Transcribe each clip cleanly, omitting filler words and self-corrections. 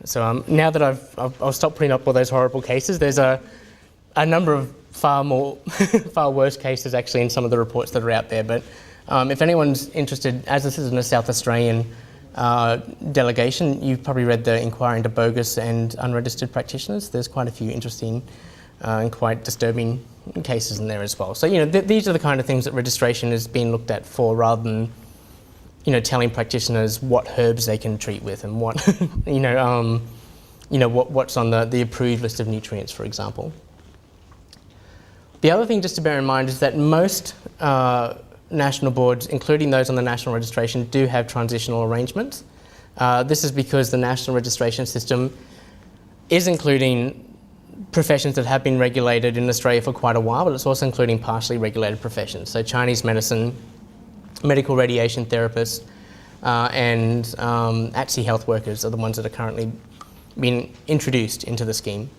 So now that I'll stop putting up all those horrible cases. There's a number of far worse cases actually in some of the reports that are out there. But if anyone's interested, as this is in a South Australian delegation, you've probably read the inquiry into bogus and unregistered practitioners. There's quite a few interesting and quite disturbing cases in there as well. So these are the kind of things that registration is being looked at for, rather than telling practitioners what herbs they can treat with and what what's on the approved list of nutrients, for example. The other thing just to bear in mind is that most national boards, including those on the national registration, do have transitional arrangements. This is because the national registration system is including professions that have been regulated in Australia for quite a while, but it's also including partially regulated professions. So Chinese medicine, medical radiation therapists, and ATSI health workers are the ones that are currently being introduced into the scheme.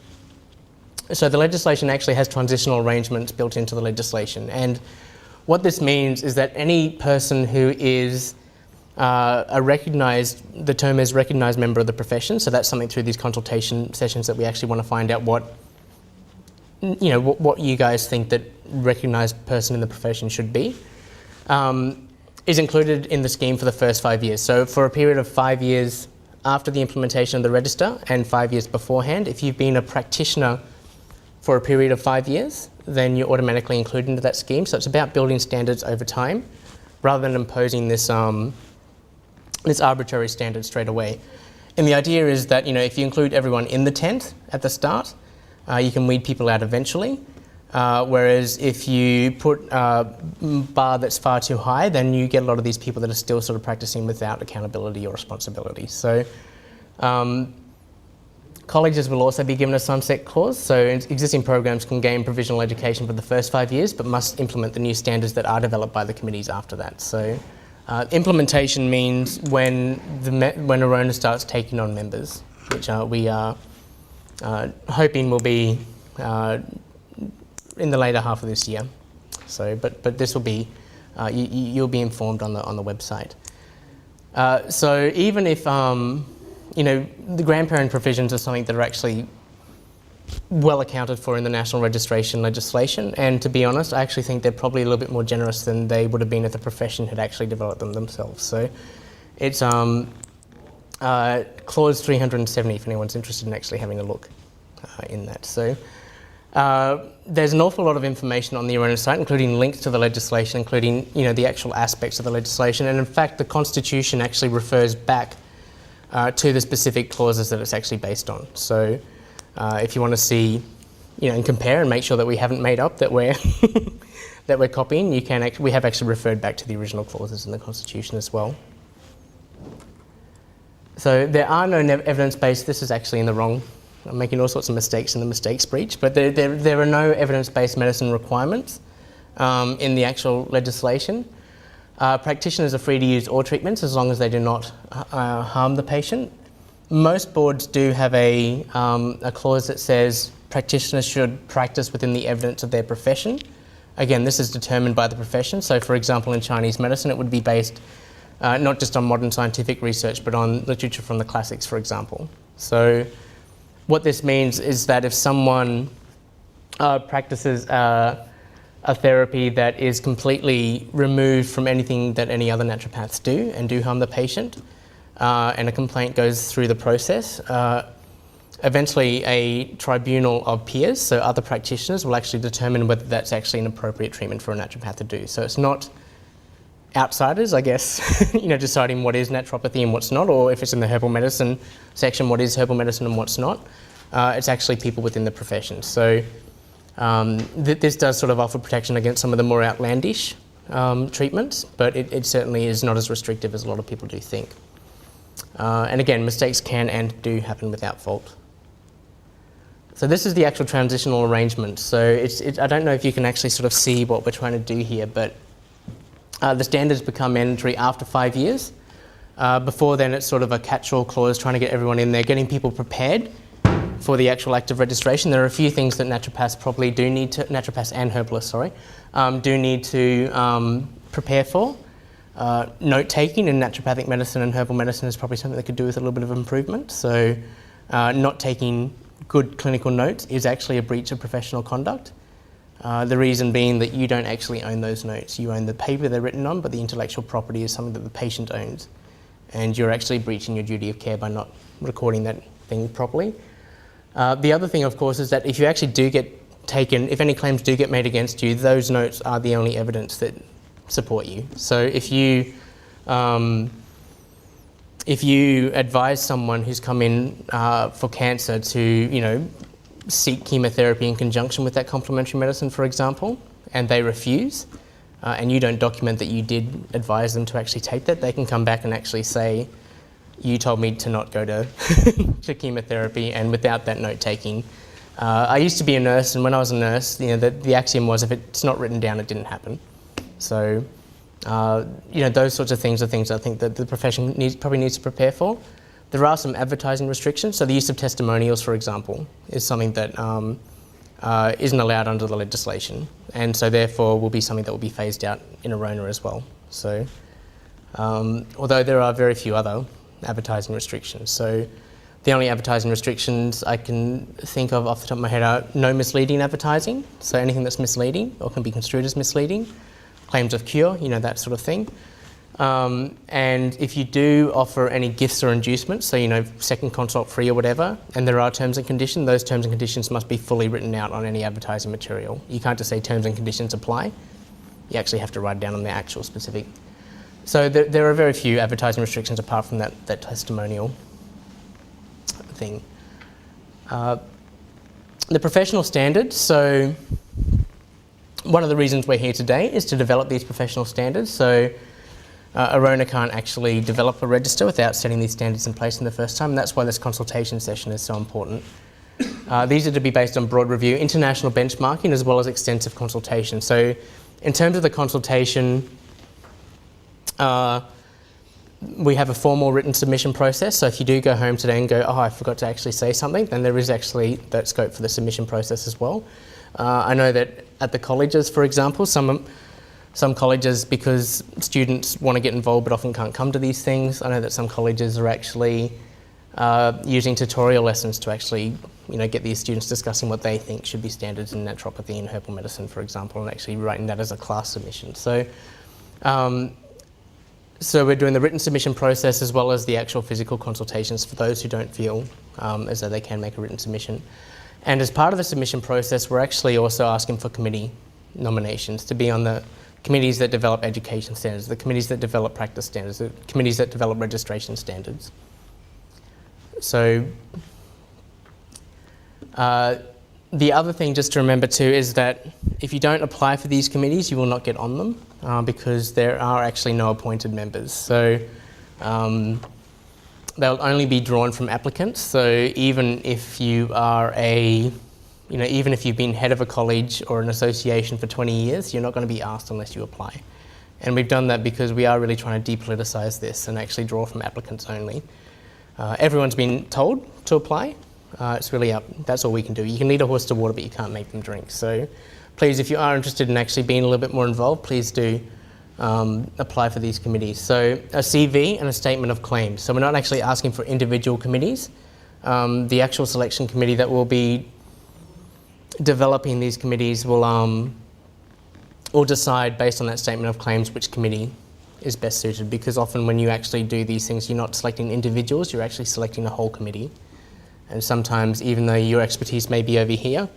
So the legislation actually has transitional arrangements built into the legislation, and what this means is that any person who is the term is recognised member of the profession, so that's something through these consultation sessions that we actually want to find out what you guys think that recognised person in the profession should be, is included in the scheme for the first 5 years. So for a period of 5 years after the implementation of the register and 5 years beforehand, if you've been a practitioner for a period of 5 years, then you're automatically included into that scheme. So it's about building standards over time rather than imposing this arbitrary standard straight away. And the idea is that if you include everyone in the tent at the start, you can weed people out eventually. Whereas if you put a bar that's far too high, then you get a lot of these people that are still sort of practicing without accountability or responsibility. So colleges will also be given a sunset clause, so existing programs can gain provisional education for the first 5 years, but must implement the new standards that are developed by the committees after that. So implementation means when Aronah starts taking on members, which we are hoping will be in the later half of this year. So, but this will be you'll be informed on the website. So even if the grandparent provisions are something that are actually well accounted for in the national registration legislation, and to be honest, I actually think they're probably a little bit more generous than they would have been if the profession had actually developed them themselves. So it's clause 370 if anyone's interested in actually having a look in that. So there's an awful lot of information on the Aronah site, including links to the legislation, including the actual aspects of the legislation, and in fact the Constitution actually refers back to the specific clauses that it's actually based on. So if you want to see, and compare and make sure that we haven't made up that we're that we're copying, we have actually referred back to the original clauses in the Constitution as well. So there are no evidence-based. This is actually in the wrong. I'm making all sorts of mistakes in the mistakes breach, but there are no evidence-based medicine requirements in the actual legislation. Practitioners are free to use all treatments as long as they do not harm the patient. Most boards do have a clause that says practitioners should practice within the evidence of their profession. Again, this is determined by the profession. So for example, in Chinese medicine, it would be based not just on modern scientific research, but on literature from the classics, for example. So what this means is that if someone practices a therapy that is completely removed from anything that any other naturopaths do and do harm the patient, and a complaint goes through the process, eventually a tribunal of peers, so other practitioners, will actually determine whether that's actually an appropriate treatment for a naturopath to do. So it's not outsiders, I guess, deciding what is naturopathy and what's not, or if it's in the herbal medicine section, what is herbal medicine and what's not. It's actually people within the profession. So this does sort of offer protection against some of the more outlandish treatments, but it certainly is not as restrictive as a lot of people do think. And again, mistakes can and do happen without fault. So this is the actual transitional arrangement. So I don't know if you can actually sort of see what we're trying to do here, but the standards become mandatory after 5 years. Before then, it's sort of a catch-all clause, trying to get everyone in there, getting people prepared for the actual act of registration. There are a few things that naturopaths probably do need to, naturopaths and herbalists, sorry, do need to prepare for. Note-taking in naturopathic medicine and herbal medicine is probably something that could do with a little bit of improvement. So not taking good clinical notes is actually a breach of professional conduct. The reason being that you don't actually own those notes. You own the paper they're written on, but the intellectual property is something that the patient owns. And you're actually breaching your duty of care by not recording that thing properly. The other thing, of course, is that if you actually do get taken, if any claims do get made against you, those notes are the only evidence that support you. So if you advise someone who's come in for cancer to, seek chemotherapy in conjunction with that complementary medicine, for example, and they refuse, and you don't document that you did advise them to actually take that, they can come back and actually say, you told me to not go to, to chemotherapy, and without that note taking. I used to be a nurse, and when I was a nurse, the axiom was if it's not written down, it didn't happen. So, those sorts of things are things I think that the profession probably needs to prepare for. There are some advertising restrictions, so the use of testimonials, for example, is something that isn't allowed under the legislation, and so therefore will be something that will be phased out in Aronah as well. So, although there are very few other advertising restrictions, so the only advertising restrictions I can think of off the top of my head are no misleading advertising, so anything that's misleading or can be construed as misleading, claims of cure, that sort of thing. And if you do offer any gifts or inducements, so second consult free or whatever, and there are terms and conditions, those terms and conditions must be fully written out on any advertising material. You can't just say terms and conditions apply. You actually have to write it down on the actual specific. So there are very few advertising restrictions apart from that testimonial thing. The professional standards, so one of the reasons we're here today is to develop these professional standards. So Aronah can't actually develop a register without setting these standards in place in the first time, and that's why this consultation session is so important. These are to be based on broad review, international benchmarking, as well as extensive consultation. So in terms of the consultation, we have a formal written submission process, so if you do go home today and go, I forgot to actually say something, then there is actually that scope for the submission process as well. I know that at the colleges, for example, some colleges, because students want to get involved but often can't come to these things, I know that some colleges are actually using tutorial lessons to actually get these students discussing what they think should be standards in naturopathy and herbal medicine, for example, and actually writing that as a class submission. So we're doing the written submission process as well as the actual physical consultations for those who don't feel as though they can make a written submission. And as part of the submission process, we're actually also asking for committee nominations to be on the committees that develop education standards, the committees that develop practice standards, the committees that develop registration standards. So the other thing just to remember too is that if you don't apply for these committees, you will not get on them because there are actually no appointed members. So they'll only be drawn from applicants. So even if you are even if you've been head of a college or an association for 20 years, you're not going to be asked unless you apply. And we've done that because we are really trying to depoliticise this and actually draw from applicants only. Everyone's been told to apply. It's really up. That's all we can do. You can lead a horse to water, but you can't make them drink. So please, if you are interested in actually being a little bit more involved, please do apply for these committees. So a CV and a statement of claims. So we're not actually asking for individual committees. The actual selection committee that will be developing these committees will decide based on that statement of claims which committee is best suited, because often when you actually do these things, you're not selecting individuals, you're actually selecting a whole committee. And sometimes, even though your expertise may be over here,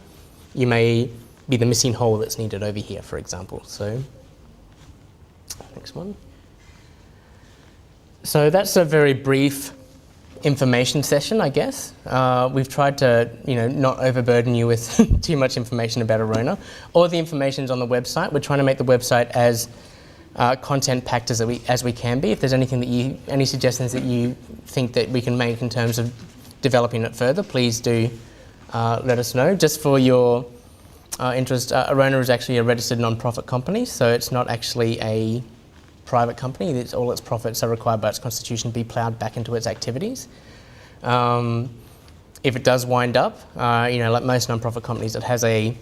you may be the missing hole that's needed over here, for example. So, next one. So that's a very brief information session, I guess. We've tried to, not overburden you with too much information about Aronah. All the information's on the website. We're trying to make the website as content-packed as we can be. If there's anything any suggestions that you think that we can make in terms of developing it further, please do let us know. Just for your interest, Aronah is actually a registered non-profit company, so it's not actually a private company. All its profits are required by its constitution to be ploughed back into its activities. If it does wind up, like most non-profit companies, it has a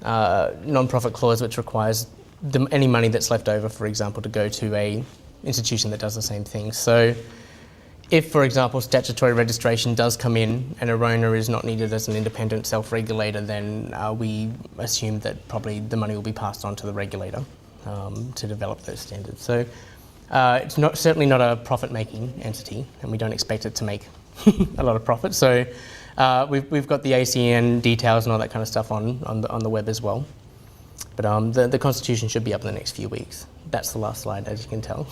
non-profit clause which requires any money that's left over, for example, to go to a institution that does the same thing. So if, for example, statutory registration does come in and Aronah is not needed as an independent self-regulator, then we assume that probably the money will be passed on to the regulator to develop those standards. So it's certainly not a profit-making entity, and we don't expect it to make a lot of profit. So we've got the ACN details and all that kind of stuff on the web as well. But the constitution should be up in the next few weeks. That's the last slide, as you can tell.